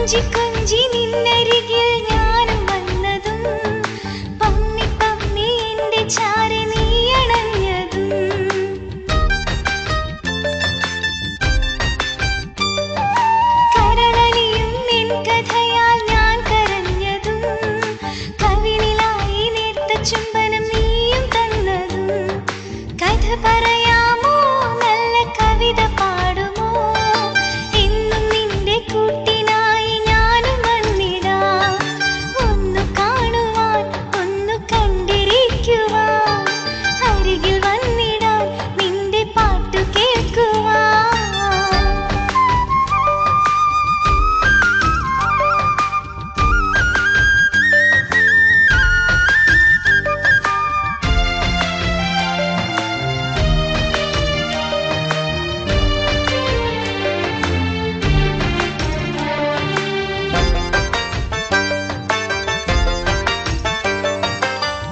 കൊഞ്ചി കൊഞ്ചി നിന്നരികിൽ ഞാനും വന്നതും പമ്മി പമ്മി എന്റെ ചാരി നീ അണഞ്ഞതും കരളലിയും നിൻ കഥയാൽ ഞാൻ കരഞ്ഞതും കവിളിലായി നേർത്ത ചുംബനം നീയും തന്നതും കഥ പറയാമോ നല്ല കവിത പാടുമോ എന്നും നിന്റെ കൂട്ടിനായി ഞാനും വന്നിടാം ഒന്നു കാണുവാൻ ഒന്നു കണ്ടിരിക്കുവാൻ അരികിൽ വന്നിടാൻ നിന്റെ പാട്ടു കേൾക്കുവാൻ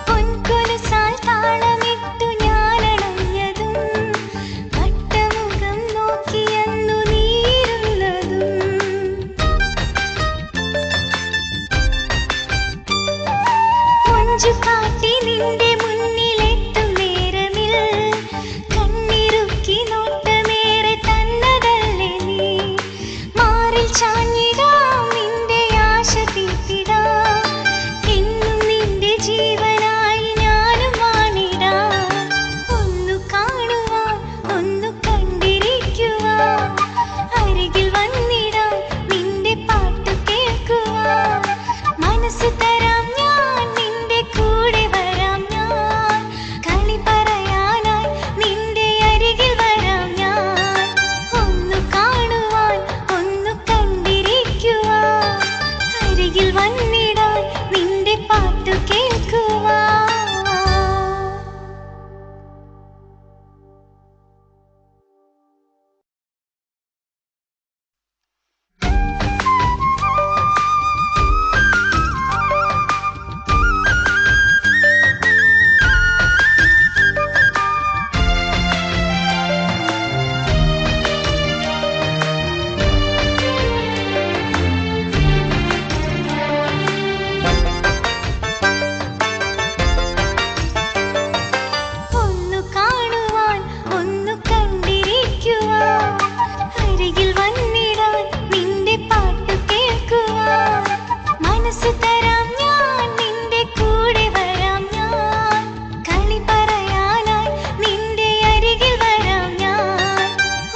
പൊൻകൊലുസാൽ താളമിട്ടു ഞാനണഞ്ഞതും വട്ടമുഖം നോക്കിയന്നു നീയിരുന്നതും മൊഞ്ചു കാട്ടി നിന്റെ മുന്നിലെത്തും നേരമിൽ കണ്ണിറുക്കി നോട്ടമേറെ തന്നതല്ലേ നീ മാറിൽ ചാഞ്ഞിടാം നിന്റെ ആശ തീർത്തിടാം എന്നും നിന്റെ ജീവനായി ഞാനും വാണിടാം ഒന്നു കാണുവാൻ ഒന്നു കണ്ടിരിക്കുവാൻ അരികിൽ വന്നിടാൻ നിന്റെ പാട്ടു കേൾക്കുവാൻ മനസ്സ് തരാം ഞാൻ നിന്റെ കൂടെ വരാം ഞാൻ കളി പറയാനായി നിന്റെ അരികിൽ വരാം ഞാൻ ഒന്നു കാണുവാൻ ഒന്നു കണ്ടിരിക്കുവാൻ അരികിൽ വന്നിടാൻ നിന്റെ പാട്ടു കേൾക്കുവാൻ ഒന്നു കാണുവാൻ ഒന്നു കണ്ടിരിക്കുവാൻ അരികിൽ വന്നിടാൻ നിന്റെ പാട്ടു കേൾക്കുവാൻ മനസ്സ് തരാം ഞാൻ നിന്റെ കൂടെ വരാം ഞാൻ കളി പറയാനായി നിന്റെ അരികിൽ വരാം ഞാൻ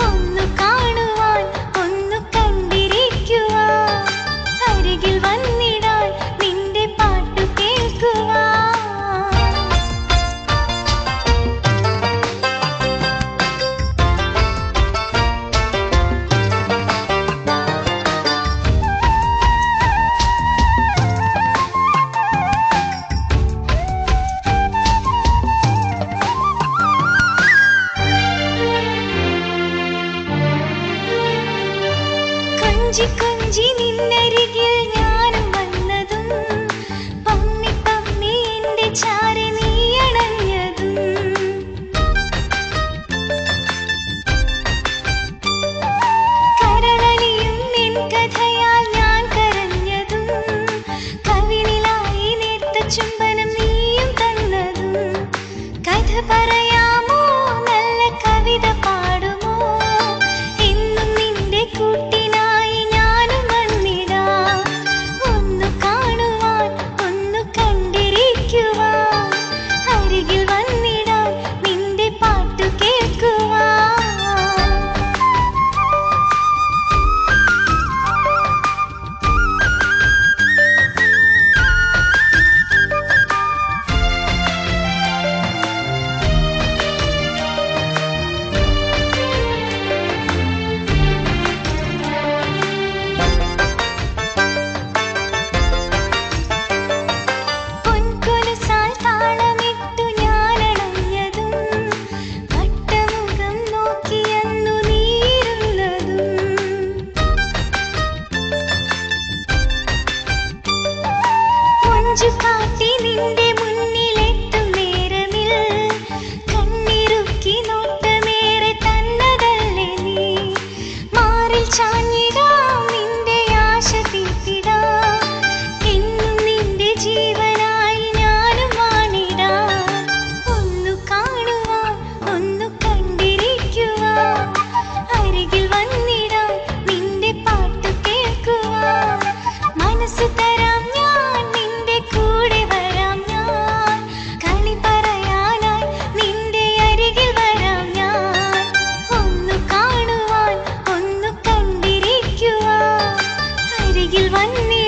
ഒന്നു കാണുവാൻ ഒന്നു കണ്ടിരിക്കുവാൻ അരികിൽ വന്നിടാൻ നിന്റെ പാട്ടു കേൾക്കുവാൻ കൊഞ്ചി കൊഞ്ചി നിന്നരികിൽ ഞാനും വന്നതും പമ്മി പമ്മി എന്റെ ചാരി നീ അണഞ്ഞതും കരളലിയും നിൻ കഥയാൽ ഞാൻ കരഞ്ഞതും കവിളിലായി നേർത്ത ചുംബനം നീയും തന്നതും കഥ പറയാമോ നല്ല കവിത പാടുമോ എന്നും നിന്റെ കൂട്ടിനായി ഞാനും വന്നിടാം ഒന്നു കാണുവാൻ ഒന്നു കണ്ടിരിക്കുവാൻ അരികിൽ വന്നിടാൻ നിന്റെ പാട്ടു കേൾക്കുവാൻ പൊൻകൊലുസാൽ താളമിട്ടു ഞാനണഞ്ഞതും വട്ടമുഖം നോക്കിയന്നു നീയിരുന്നതും മൊഞ്ചു കാട്ടി നിന്റെ മുന്നിലെത്തും നേരമിൽ കണ്ണിറുക്കി നോട്ടമേറെ തന്നതല്ലേ നീ മാറിൽ ചാഞ്ഞിടാം നിന്റെ ആശ തീർത്തിടാം അരികിൽ വന്നി